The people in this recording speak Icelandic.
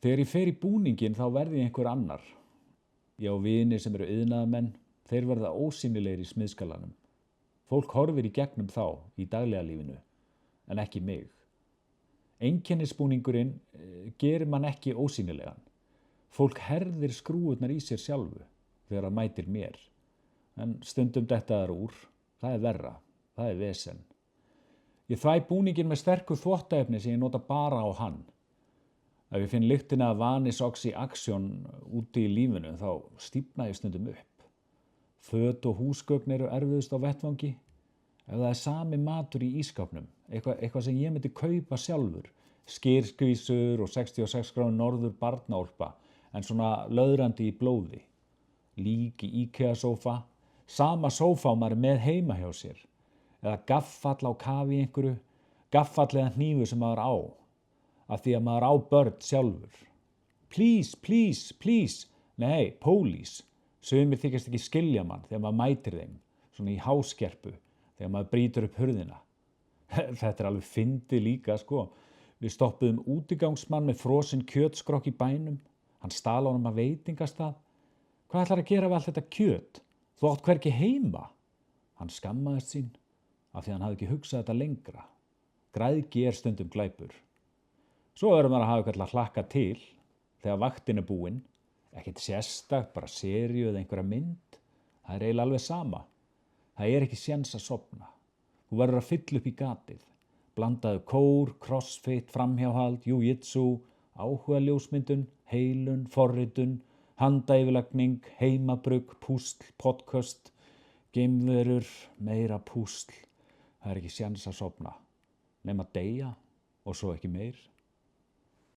Þegar ég fer í búninginn þá verði ég einhver annar. Ég á vini sem eru iðnaðarmenn, þeir verða ósýnilegir í smiðskalanum. Fólk horfir í gegnum þá í daglega lífinu, en ekki mig. Einkennisbúningurinn gerir mann ekki ósýnilegan. Fólk herðir skrúfurnar í sér sjálfu þegar það mætir mér. En stundum detta þær úr, það er verra, það er vesen. Ég þvæ búninginn með sterku þvottaefni sem ég nota bara á hann. Ef ég finn lyktina af Vanis Oxy Action úti í lífinu þá stífna ég stundum upp. Föt og húsgögn eru erfiðust á vettvangi. Ef það er sami matur í ísskápnum, eitthvað sem ég myndi kaupa sjálfur, skyrskvísur og 66 gráðu norður barnaúlpa, en svona löðrandi í blóði. Lík í IKEA-sófa, sama sófa á maður með heima hjá sér. Eða gaffall á kafi í einhverju, gaffall eða hnífu sem maður á, af því að maður á börn sjálfur. Please, please, please, nei, police. Sumir þykjast ekki skilja mann þegar maður mætir þeim, svona í háskerpu, þegar maður brýtur upp hurðina. Þetta er alveg fyndið líka, sko. Við stoppuðum útigangsmann með frosinn kjötskrokk í bænum. Hann stal honum að veitingastað. Hvað ætlar að gera við allt þetta kjöt? Þú átt hvergi heima? Hann skammaðist sín af því hann hafði ekki hugsað þetta lengra. Græðgi er stundum glæpur. Svo verður maður að hafa eitthvað til að hlakka til þegar vaktin er búin. Ekkert sérstakt, bara seríu eða einhverja mynd. Það er eiginlega alveg sama. Það er ekki séns að sofna. Þú verður að fylla upp í gatið. Blandaðu kór, crossfit, framhjáhald, jiu-jitsu, áhuga ljósmyndun, heilun, forritun, handayfirlagning, heimabrugg, púsl, podcast, geimverur, meira púsl. Það er ekki séns að sofna. Nema deyja og svo ekki meir.